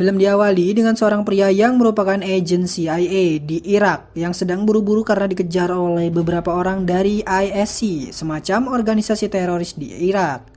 Film diawali dengan seorang pria yang merupakan agen CIA di Irak yang sedang buru-buru karena dikejar oleh beberapa orang dari ISC, semacam organisasi teroris di Irak.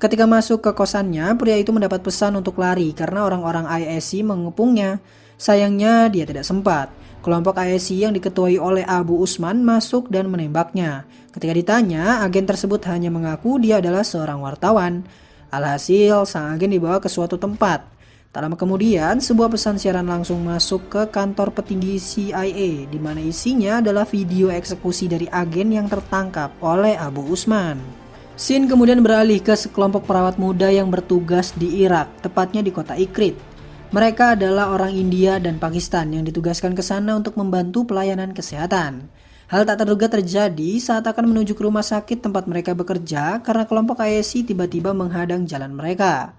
Ketika masuk ke kosannya, pria itu mendapat pesan untuk lari karena orang-orang ISC mengepungnya. Sayangnya dia tidak sempat. Kelompok ISC yang diketuai oleh Abu Usman masuk dan menembaknya. Ketika ditanya, agen tersebut hanya mengaku dia adalah seorang wartawan. Alhasil, sang agen dibawa ke suatu tempat. Tak lama kemudian, sebuah pesan siaran langsung masuk ke kantor petinggi CIA, di mana isinya adalah video eksekusi dari agen yang tertangkap oleh Abu Usman. Scene kemudian beralih ke sekelompok perawat muda yang bertugas di Irak, tepatnya di kota Ikrit. Mereka adalah orang India dan Pakistan yang ditugaskan ke sana untuk membantu pelayanan kesehatan. Hal tak terduga terjadi saat akan menuju ke rumah sakit tempat mereka bekerja karena kelompok ISI tiba-tiba menghadang jalan mereka.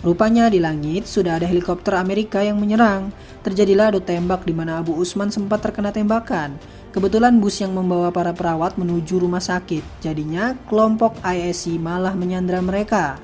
Rupanya di langit sudah ada helikopter Amerika yang menyerang. Terjadilah adu tembak di mana Abu Usman sempat terkena tembakan. Kebetulan bus yang membawa para perawat menuju rumah sakit. Jadinya kelompok ISI malah menyandra mereka.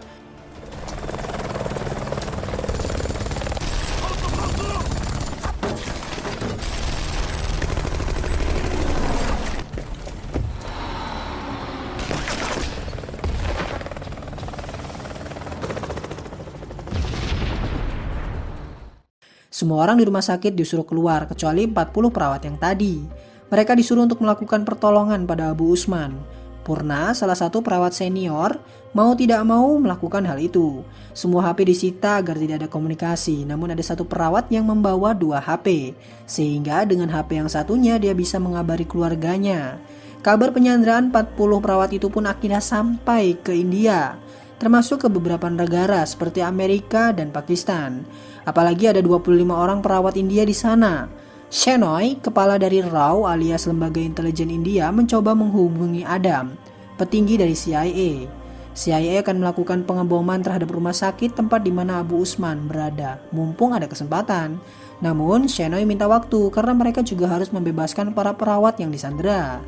Semua orang di rumah sakit disuruh keluar kecuali 40 perawat yang tadi. Mereka disuruh untuk melakukan pertolongan pada Abu Usman. Purna, salah satu perawat senior, mau tidak mau melakukan hal itu. Semua HP disita agar tidak ada komunikasi, namun ada satu perawat yang membawa 2 HP. Sehingga dengan HP yang satunya dia bisa mengabari keluarganya. Kabar penyanderaan 40 perawat itu pun akhirnya sampai ke India, termasuk ke beberapa negara seperti Amerika dan Pakistan. Apalagi ada 25 orang perawat India di sana. Shenoy, kepala dari RAW alias Lembaga Intelijen India, mencoba menghubungi Adam, petinggi dari CIA. CIA akan melakukan pengeboman terhadap rumah sakit tempat di mana Abu Usman berada, mumpung ada kesempatan. Namun, Shenoy minta waktu karena mereka juga harus membebaskan para perawat yang disandera.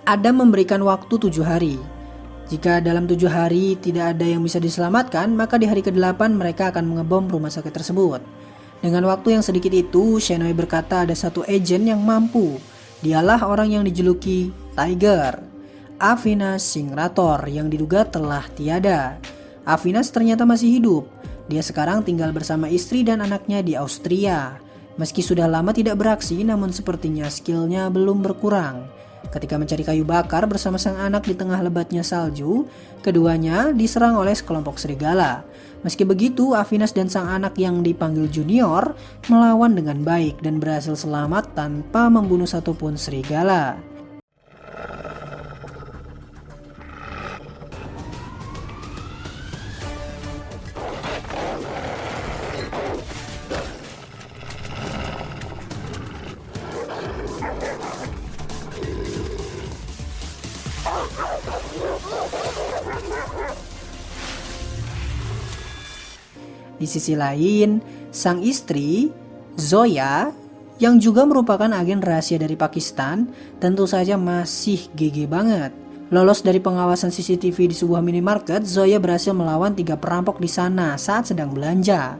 Adam memberikan waktu 7 hari. Jika dalam 7 hari tidak ada yang bisa diselamatkan, maka di hari ke-8 mereka akan mengebom rumah sakit tersebut. Dengan waktu yang sedikit itu, Shenoy berkata ada satu agen yang mampu. Dialah orang yang dijuluki Tiger, Avinash Singh Rathore, yang diduga telah tiada. Avinash ternyata masih hidup. Dia sekarang tinggal bersama istri dan anaknya di Austria. Meski sudah lama tidak beraksi, namun sepertinya skillnya belum berkurang. Ketika mencari kayu bakar bersama sang anak di tengah lebatnya salju, keduanya diserang oleh sekelompok serigala. Meski begitu, Avinash dan sang anak yang dipanggil Junior melawan dengan baik dan berhasil selamat tanpa membunuh satupun serigala. Di sisi lain, sang istri, Zoya, yang juga merupakan agen rahasia dari Pakistan, tentu saja masih GG banget. Lolos dari pengawasan CCTV di sebuah minimarket, Zoya berhasil melawan 3 perampok di sana saat sedang belanja.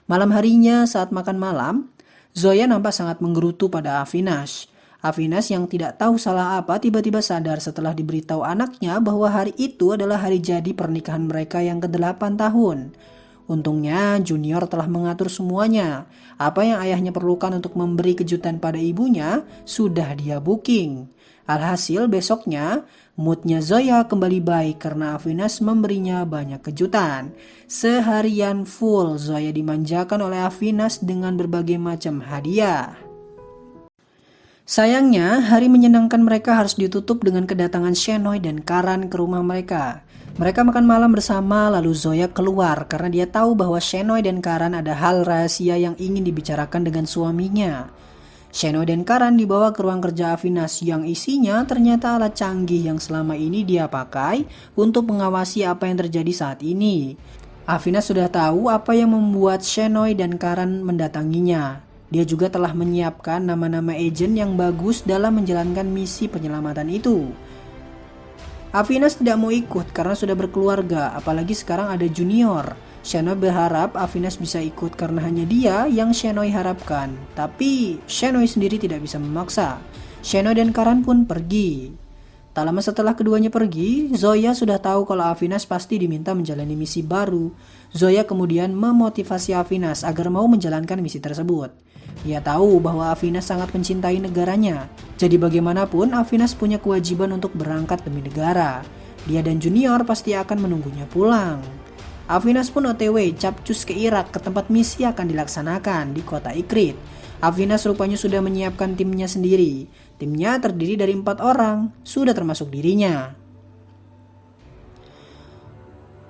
Malam harinya saat makan malam, Zoya nampak sangat menggerutu pada Avinash. Avinash yang tidak tahu salah apa tiba-tiba sadar setelah diberitahu anaknya bahwa hari itu adalah hari jadi pernikahan mereka yang ke-8 tahun. Untungnya Junior telah mengatur semuanya. Apa yang ayahnya perlukan untuk memberi kejutan pada ibunya sudah dia booking. Alhasil besoknya, moodnya Zoya kembali baik karena Avinash memberinya banyak kejutan. Seharian full Zoya dimanjakan oleh Avinash dengan berbagai macam hadiah. Sayangnya, hari menyenangkan mereka harus ditutup dengan kedatangan Shenoy dan Karan ke rumah mereka. Mereka makan malam bersama lalu Zoya keluar karena dia tahu bahwa Shenoy dan Karan ada hal rahasia yang ingin dibicarakan dengan suaminya. Shenoy dan Karan dibawa ke ruang kerja Avinash yang isinya ternyata alat canggih yang selama ini dia pakai untuk mengawasi apa yang terjadi saat ini. Afina sudah tahu apa yang membuat Shenoy dan Karan mendatanginya. Dia juga telah menyiapkan nama-nama agen yang bagus dalam menjalankan misi penyelamatan itu. Avinas tidak mau ikut karena sudah berkeluarga, apalagi sekarang ada Junior. Shenoy berharap Avinas bisa ikut karena hanya dia yang Shenoy harapkan. Tapi Shenoy sendiri tidak bisa memaksa. Shenoy dan Karan pun pergi. Tak lama setelah keduanya pergi, Zoya sudah tahu kalau Avinas pasti diminta menjalani misi baru. Zoya kemudian memotivasi Avinas agar mau menjalankan misi tersebut. Dia tahu bahwa Avinas sangat mencintai negaranya. Jadi bagaimanapun Avinas punya kewajiban untuk berangkat demi negara. Dia dan Junior pasti akan menunggunya pulang. Avinas pun OTW capcus ke Irak ke tempat misi akan dilaksanakan di kota Ikrit. Avinas rupanya sudah menyiapkan timnya sendiri. Timnya terdiri dari 4 orang, sudah termasuk dirinya.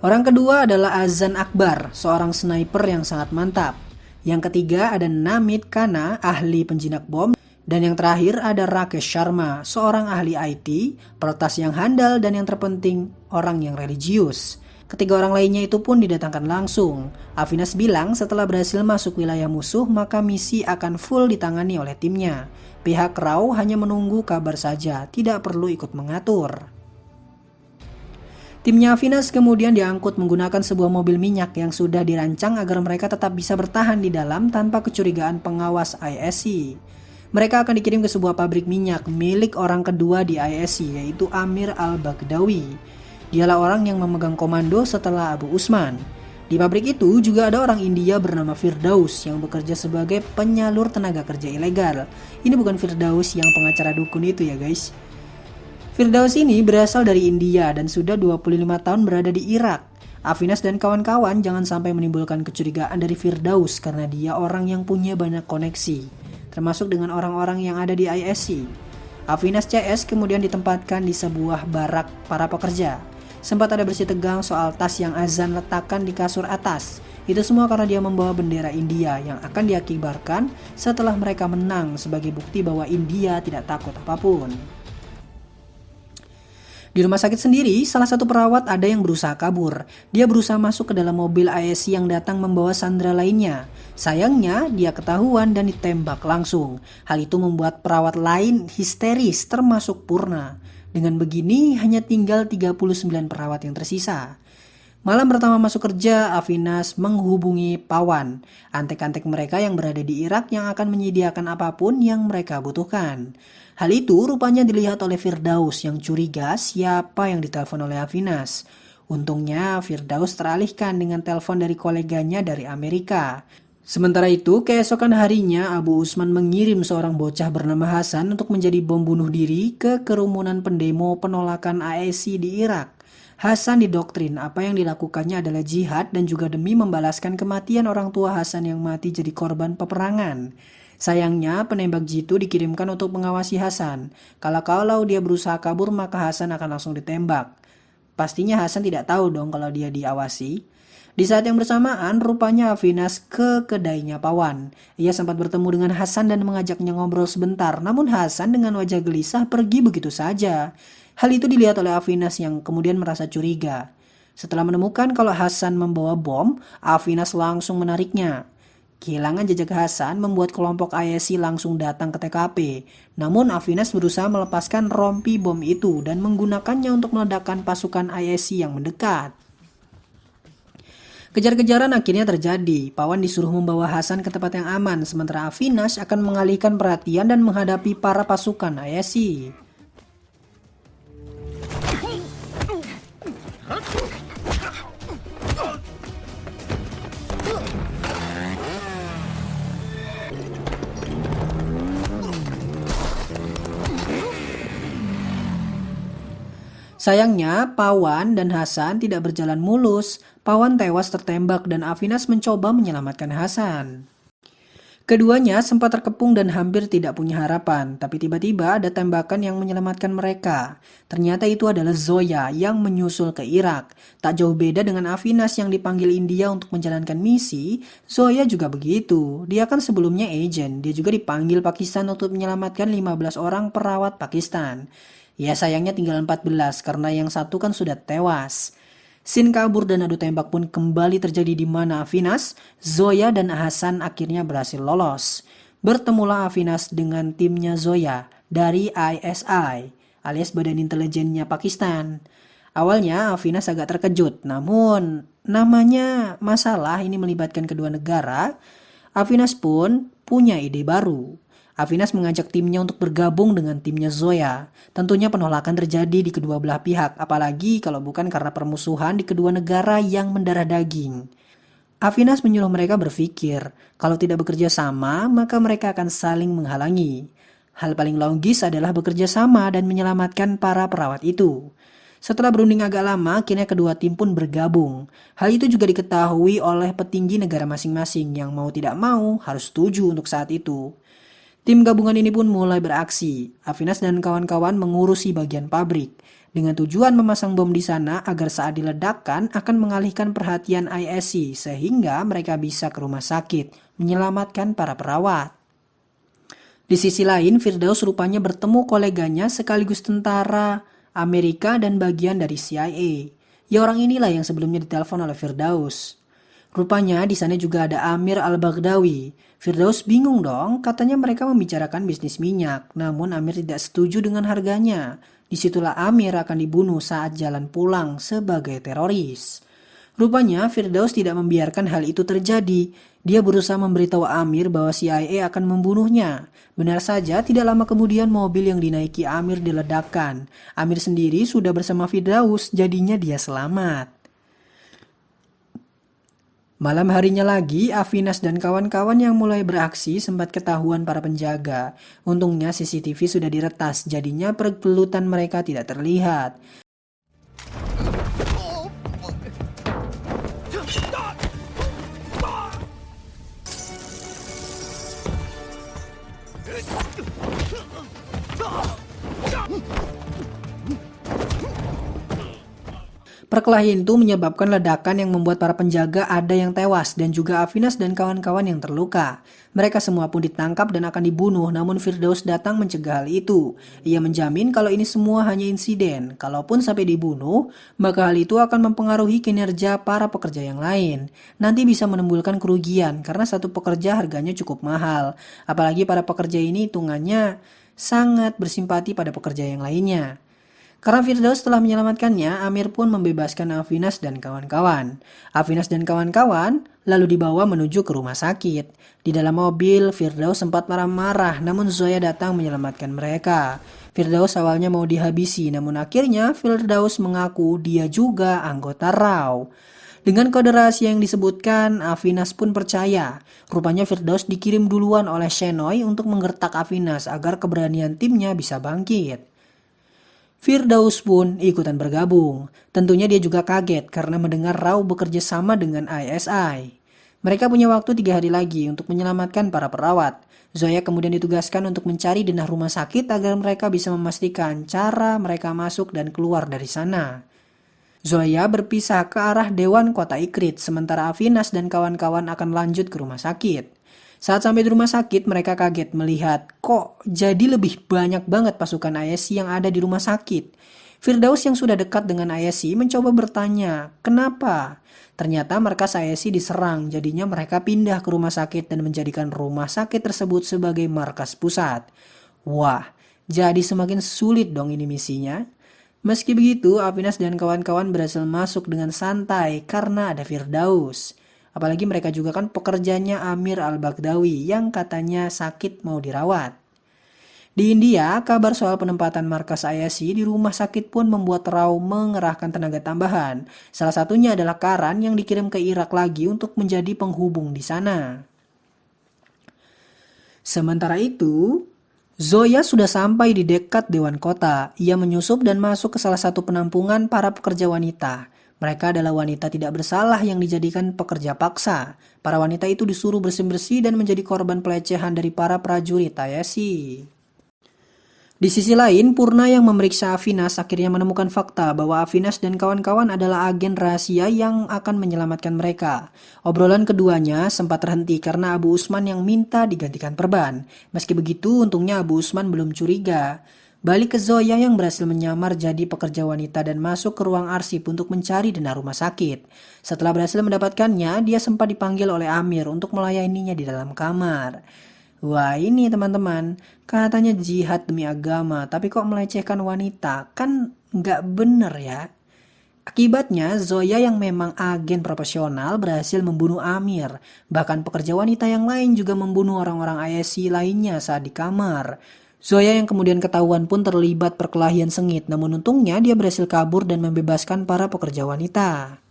Orang kedua adalah Azan Akbar, seorang sniper yang sangat mantap. Yang ketiga ada Namit Kana, ahli penjinak bom. Dan yang terakhir ada Rakesh Sharma, seorang ahli IT, peretas yang handal dan yang terpenting orang yang religius. Ketiga orang lainnya itu pun didatangkan langsung. Avinas bilang setelah berhasil masuk wilayah musuh maka misi akan full ditangani oleh timnya. Pihak Raw hanya menunggu kabar saja, tidak perlu ikut mengatur. Timnya Avinas kemudian diangkut menggunakan sebuah mobil minyak yang sudah dirancang agar mereka tetap bisa bertahan di dalam tanpa kecurigaan pengawas ISC. Mereka akan dikirim ke sebuah pabrik minyak milik orang kedua di ISC yaitu Amir Al-Bagdawi. Dialah orang yang memegang komando setelah Abu Usman. Di pabrik itu juga ada orang India bernama Firdaus yang bekerja sebagai penyalur tenaga kerja ilegal. Ini bukan Firdaus yang pengacara dukun itu ya guys. Firdaus ini berasal dari India dan sudah 25 tahun berada di Irak. Avinas dan kawan-kawan jangan sampai menimbulkan kecurigaan dari Firdaus karena dia orang yang punya banyak koneksi, termasuk dengan orang-orang yang ada di ISC. Avinas CS kemudian ditempatkan di sebuah barak para pekerja. Sempat ada bersih tegang soal tas yang Azan letakkan di kasur atas. Itu semua karena dia membawa bendera India yang akan diakibarkan setelah mereka menang sebagai bukti bahwa India tidak takut apapun. Di rumah sakit sendiri, salah satu perawat ada yang berusaha kabur. Dia berusaha masuk ke dalam mobil ISC yang datang membawa sandera lainnya. Sayangnya, dia ketahuan dan ditembak langsung. Hal itu membuat perawat lain histeris termasuk Purna. Dengan begini, hanya tinggal 39 perawat yang tersisa. Malam pertama masuk kerja, Avinas menghubungi Pawan, antek-antek mereka yang berada di Irak yang akan menyediakan apapun yang mereka butuhkan. Hal itu rupanya dilihat oleh Firdaus yang curiga siapa yang ditelepon oleh Avinas. Untungnya Firdaus teralihkan dengan telepon dari koleganya dari Amerika. Sementara itu, keesokan harinya Abu Usman mengirim seorang bocah bernama Hasan untuk menjadi bom bunuh diri ke kerumunan pendemo penolakan AEC di Irak. Hasan didoktrin apa yang dilakukannya adalah jihad dan juga demi membalaskan kematian orang tua Hasan yang mati jadi korban peperangan. Sayangnya penembak jitu dikirimkan untuk mengawasi Hasan. Kalau dia berusaha kabur maka Hasan akan langsung ditembak. Pastinya Hasan tidak tahu dong kalau dia diawasi. Di saat yang bersamaan rupanya Avinas ke kedainya Pawan. Ia sempat bertemu dengan Hasan dan mengajaknya ngobrol sebentar. Namun Hasan dengan wajah gelisah pergi begitu saja. Hal itu dilihat oleh Avinas yang kemudian merasa curiga. Setelah menemukan kalau Hasan membawa bom, Avinas langsung menariknya. Kehilangan jejak Hasan membuat kelompok ISC langsung datang ke TKP. Namun Avinas berusaha melepaskan rompi bom itu dan menggunakannya untuk meledakkan pasukan ISC yang mendekat. Kejar-kejaran akhirnya terjadi. Pawan disuruh membawa Hasan ke tempat yang aman, sementara Avinas akan mengalihkan perhatian dan menghadapi para pasukan ISC. Sayangnya, Pawan dan Hasan tidak berjalan mulus. Pawan tewas tertembak dan Avinas mencoba menyelamatkan Hasan. Keduanya sempat terkepung dan hampir tidak punya harapan, tapi tiba-tiba ada tembakan yang menyelamatkan mereka. Ternyata itu adalah Zoya yang menyusul ke Irak. Tak jauh beda dengan Avinas yang dipanggil India untuk menjalankan misi, Zoya juga begitu. Dia kan sebelumnya agen, dia juga dipanggil Pakistan untuk menyelamatkan 15 orang perawat Pakistan. Ya sayangnya tinggal 14 karena yang satu kan sudah tewas. Scene kabur dan adu tembak pun kembali terjadi di mana Avinas, Zoya, dan Hasan akhirnya berhasil lolos. Bertemulah Avinas dengan timnya Zoya dari ISI alias Badan Intelijennya Pakistan. Awalnya Avinas agak terkejut, namun namanya masalah ini melibatkan kedua negara, Avinas pun punya ide baru. Avinas mengajak timnya untuk bergabung dengan timnya Zoya. Tentunya penolakan terjadi di kedua belah pihak, apalagi kalau bukan karena permusuhan di kedua negara yang mendarah daging. Avinas menyuruh mereka berpikir, kalau tidak bekerja sama, maka mereka akan saling menghalangi. Hal paling logis adalah bekerja sama dan menyelamatkan para perawat itu. Setelah berunding agak lama, akhirnya kedua tim pun bergabung. Hal itu juga diketahui oleh petinggi negara masing-masing yang mau tidak mau harus setuju untuk saat itu. Tim gabungan ini pun mulai beraksi. Avinas dan kawan-kawan mengurusi bagian pabrik dengan tujuan memasang bom di sana agar saat diledakkan akan mengalihkan perhatian ISI sehingga mereka bisa ke rumah sakit menyelamatkan para perawat. Di sisi lain, Firdaus rupanya bertemu koleganya sekaligus tentara Amerika dan bagian dari CIA. Ya, orang inilah yang sebelumnya ditelepon oleh Firdaus. Rupanya di sana juga ada Amir al-Baghdawi. Firdaus bingung dong, katanya mereka membicarakan bisnis minyak, namun Amir tidak setuju dengan harganya. Disitulah Amir akan dibunuh saat jalan pulang sebagai teroris. Rupanya Firdaus tidak membiarkan hal itu terjadi. Dia berusaha memberitahu Amir bahwa CIA akan membunuhnya. Benar saja, tidak lama kemudian mobil yang dinaiki Amir diledakkan. Amir sendiri sudah bersama Firdaus, jadinya dia selamat. Malam harinya lagi, Avinas dan kawan-kawan yang mulai beraksi sempat ketahuan para penjaga. Untungnya CCTV sudah diretas, jadinya pergelutan mereka tidak terlihat. Perkelahian itu menyebabkan ledakan yang membuat para penjaga ada yang tewas dan juga Avinas dan kawan-kawan yang terluka. Mereka semua pun ditangkap dan akan dibunuh, namun Firdaus datang mencegah hal itu. Ia menjamin kalau ini semua hanya insiden. Kalaupun sampai dibunuh, maka hal itu akan mempengaruhi kinerja para pekerja yang lain. Nanti bisa menimbulkan kerugian karena satu pekerja harganya cukup mahal. Apalagi para pekerja ini hitungannya sangat bersimpati pada pekerja yang lainnya. Karena Firdaus telah menyelamatkannya, Amir pun membebaskan Avinas dan kawan-kawan. Avinas dan kawan-kawan lalu dibawa menuju ke rumah sakit. Di dalam mobil, Firdaus sempat marah-marah, namun Zoya datang menyelamatkan mereka. Firdaus awalnya mau dihabisi, namun akhirnya Firdaus mengaku dia juga anggota RAW. Dengan kode rahasia yang disebutkan, Avinas pun percaya. Rupanya Firdaus dikirim duluan oleh Shenoy untuk menggertak Avinas agar keberanian timnya bisa bangkit. Firdaus pun ikutan bergabung. Tentunya dia juga kaget karena mendengar RAW bekerja sama dengan ISI. Mereka punya waktu 3 hari lagi untuk menyelamatkan para perawat. Zoya kemudian ditugaskan untuk mencari denah rumah sakit agar mereka bisa memastikan cara mereka masuk dan keluar dari sana. Zoya berpisah ke arah Dewan Kota Ikrit, sementara Avinas dan kawan-kawan akan lanjut ke rumah sakit. Saat sampai di rumah sakit, mereka kaget melihat kok jadi lebih banyak banget pasukan ISI yang ada di rumah sakit. Firdaus yang sudah dekat dengan ISI mencoba bertanya, kenapa? Ternyata markas ISI diserang, jadinya mereka pindah ke rumah sakit dan menjadikan rumah sakit tersebut sebagai markas pusat. Wah, jadi semakin sulit dong ini misinya. Meski begitu, Avinas dan kawan-kawan berhasil masuk dengan santai karena ada Firdaus. Apalagi mereka juga kan pekerjanya Amir al-Baghdawi yang katanya sakit mau dirawat. Di India, kabar soal penempatan markas ISI di rumah sakit pun membuat RAW mengerahkan tenaga tambahan. Salah satunya adalah Karan yang dikirim ke Irak lagi untuk menjadi penghubung di sana. Sementara itu, Zoya sudah sampai di dekat Dewan Kota. Ia menyusup dan masuk ke salah satu penampungan para pekerja wanita. Mereka adalah wanita tidak bersalah yang dijadikan pekerja paksa. Para wanita itu disuruh bersih-bersih dan menjadi korban pelecehan dari para prajurit ISI. Di sisi lain, Purna yang memeriksa Avinas akhirnya menemukan fakta bahwa Avinas dan kawan-kawan adalah agen rahasia yang akan menyelamatkan mereka. Obrolan keduanya sempat terhenti karena Abu Usman yang minta digantikan perban. Meski begitu, untungnya Abu Usman belum curiga. Balik ke Zoya yang berhasil menyamar jadi pekerja wanita dan masuk ke ruang arsip untuk mencari dana rumah sakit. Setelah berhasil mendapatkannya, dia sempat dipanggil oleh Amir untuk melayaninya di dalam kamar. Wah ini teman-teman, katanya jihad demi agama, tapi kok melecehkan wanita? Kan nggak bener ya. Akibatnya, Zoya yang memang agen profesional berhasil membunuh Amir. Bahkan pekerja wanita yang lain juga membunuh orang-orang ISC lainnya saat di kamar. Zoya yang kemudian ketahuan pun terlibat perkelahian sengit, namun untungnya dia berhasil kabur dan membebaskan para pekerja wanita.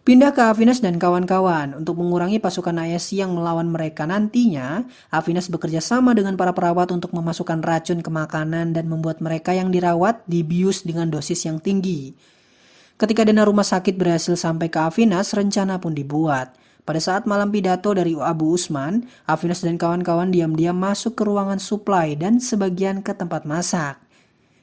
Pindah ke Avinas dan kawan-kawan. Untuk mengurangi pasukan ISC yang melawan mereka nantinya, Avinas bekerja sama dengan para perawat untuk memasukkan racun ke makanan dan membuat mereka yang dirawat dibius dengan dosis yang tinggi. Ketika dana rumah sakit berhasil sampai ke Avinas, rencana pun dibuat. Pada saat malam pidato dari Abu Usman, Avinas dan kawan-kawan diam-diam masuk ke ruangan suplai dan sebagian ke tempat masak.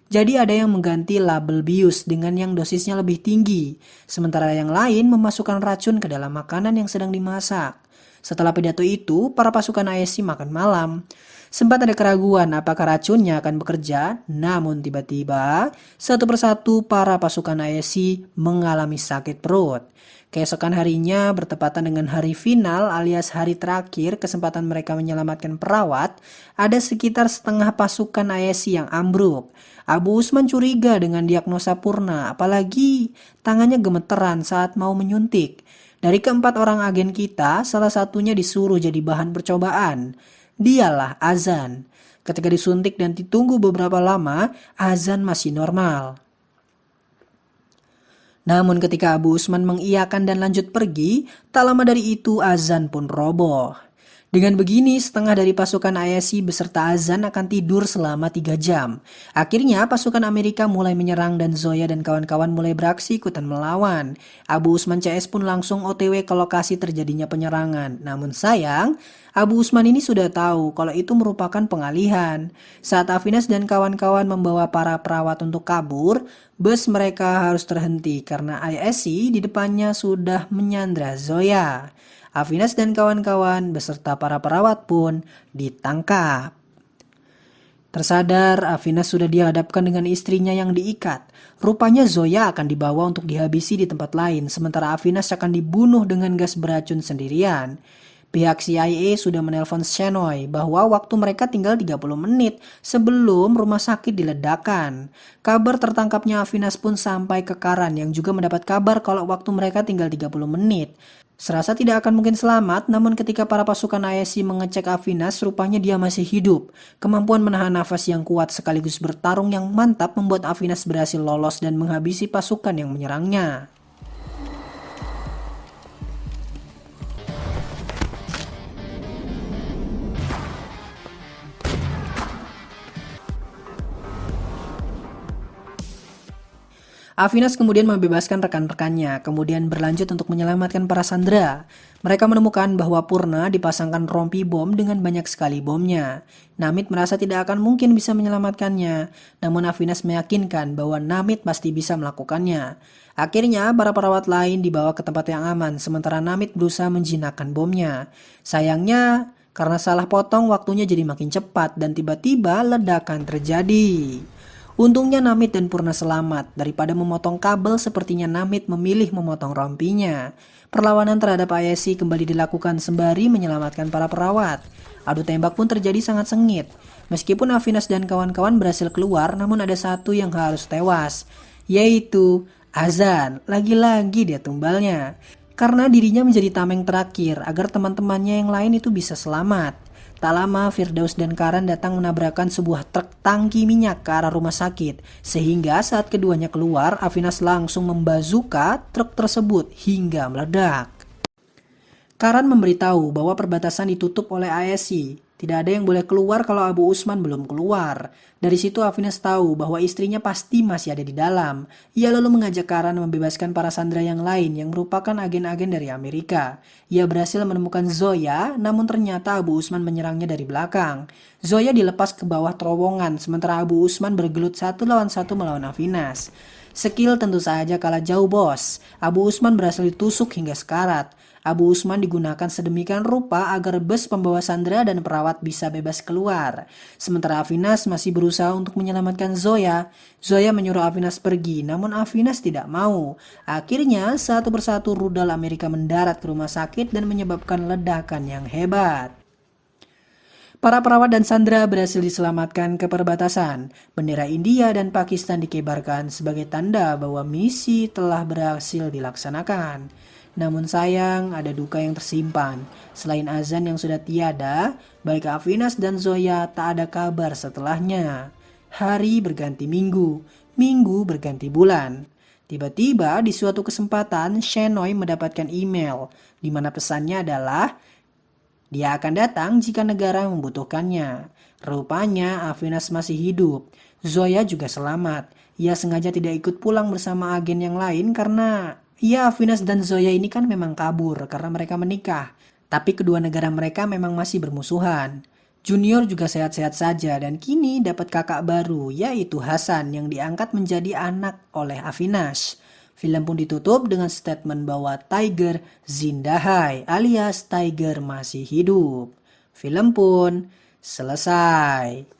Jadi ada yang mengganti label bius dengan yang dosisnya lebih tinggi, sementara yang lain memasukkan racun ke dalam makanan yang sedang dimasak. Setelah pidato itu, para pasukan ISC makan malam. Sempat ada keraguan apakah racunnya akan bekerja, namun tiba-tiba satu persatu para pasukan ISC mengalami sakit perut. Keesokan harinya bertepatan dengan hari final alias hari terakhir kesempatan mereka menyelamatkan perawat, ada sekitar setengah pasukan ISC yang ambruk. Abu Usman curiga dengan diagnosa Purna, apalagi tangannya gemeteran saat mau menyuntik. Dari keempat orang agen kita, salah satunya disuruh jadi bahan percobaan. Dialah Azan. Ketika disuntik dan ditunggu beberapa lama, Azan masih normal. Namun ketika Abu Usman mengiyakan dan lanjut pergi, tak lama dari itu Azan pun roboh. Dengan begini, setengah dari pasukan ISC beserta Azan akan tidur selama 3 jam. Akhirnya pasukan Amerika mulai menyerang dan Zoya dan kawan-kawan mulai beraksi ikutan melawan. Abu Usman CS pun langsung OTW ke lokasi terjadinya penyerangan. Namun sayang, Abu Usman ini sudah tahu kalau itu merupakan pengalihan. Saat Avinas dan kawan-kawan membawa para perawat untuk kabur, bus mereka harus terhenti karena ISC di depannya sudah menyandra Zoya. Avinas dan kawan-kawan beserta para perawat pun ditangkap. Tersadar, Avinas sudah dihadapkan dengan istrinya yang diikat. Rupanya Zoya akan dibawa untuk dihabisi di tempat lain, sementara Avinas akan dibunuh dengan gas beracun sendirian. Pihak CIA sudah menelpon Shenoy bahwa waktu mereka tinggal 30 menit sebelum rumah sakit diledakkan. Kabar tertangkapnya Avinas pun sampai ke Karan yang juga mendapat kabar kalau waktu mereka tinggal 30 menit. Serasa tidak akan mungkin selamat, namun ketika para pasukan ISC mengecek Avinas, rupanya dia masih hidup. Kemampuan menahan nafas yang kuat sekaligus bertarung yang mantap membuat Avinas berhasil lolos dan menghabisi pasukan yang menyerangnya. Avinas kemudian membebaskan rekan-rekannya, kemudian berlanjut untuk menyelamatkan para sandera. Mereka menemukan bahwa Purna dipasangkan rompi bom dengan banyak sekali bomnya. Namit merasa tidak akan mungkin bisa menyelamatkannya, namun Avinas meyakinkan bahwa Namit pasti bisa melakukannya. Akhirnya, para perawat lain dibawa ke tempat yang aman, sementara Namit berusaha menjinakkan bomnya. Sayangnya, karena salah potong, waktunya jadi makin cepat dan tiba-tiba ledakan terjadi. Untungnya Namit dan Purna selamat. Daripada memotong kabel, sepertinya Namit memilih memotong rompinya. Perlawanan terhadap ISC kembali dilakukan sembari menyelamatkan para perawat. Adu tembak pun terjadi sangat sengit. Meskipun Avinas dan kawan-kawan berhasil keluar, namun ada satu yang harus tewas, yaitu Azan. Lagi-lagi dia tumbalnya. Karena dirinya menjadi tameng terakhir agar teman-temannya yang lain itu bisa selamat. Tak lama Firdaus dan Karan datang menabrakkan sebuah truk tangki minyak ke arah rumah sakit. Sehingga saat keduanya keluar, Avinas langsung membazuka truk tersebut hingga meledak. Karan memberitahu bahwa perbatasan ditutup oleh ISC. Tidak ada yang boleh keluar kalau Abu Usman belum keluar. Dari situ Afinas tahu bahwa istrinya pasti masih ada di dalam. Ia lalu mengajak Karan membebaskan para sandera yang lain yang merupakan agen-agen dari Amerika. Ia berhasil menemukan Zoya, namun ternyata Abu Usman menyerangnya dari belakang. Zoya dilepas ke bawah terowongan, sementara Abu Usman bergelut 1 lawan 1 melawan Afinas. Skill tentu saja kalah jauh bos. Abu Usman berhasil ditusuk hingga sekarat. Abu Usman digunakan sedemikian rupa agar bus pembawa sandera dan perawat bisa bebas keluar. Sementara Afinas masih berusaha untuk menyelamatkan Zoya. Zoya menyuruh Afinas pergi, namun Afinas tidak mau. Akhirnya satu persatu rudal Amerika mendarat ke rumah sakit dan menyebabkan ledakan yang hebat. Para perawat dan sandera berhasil diselamatkan ke perbatasan. Bendera India dan Pakistan dikebarkan sebagai tanda bahwa misi telah berhasil dilaksanakan. Namun sayang, ada duka yang tersimpan. Selain azan yang sudah tiada, baik Afinas dan Zoya tak ada kabar setelahnya. Hari berganti minggu, minggu berganti bulan. Tiba-tiba di suatu kesempatan, Shenoy mendapatkan email, di mana pesannya adalah dia akan datang jika negara membutuhkannya. Rupanya Afinas masih hidup. Zoya juga selamat. Ia sengaja tidak ikut pulang bersama agen yang lain karena Afinas dan Zoya ini kan memang kabur karena mereka menikah. Tapi kedua negara mereka memang masih bermusuhan. Junior juga sehat-sehat saja dan kini dapat kakak baru yaitu Hasan yang diangkat menjadi anak oleh Afinas. Film pun ditutup dengan statement bahwa Tiger Zindahai alias Tiger masih hidup. Film pun selesai.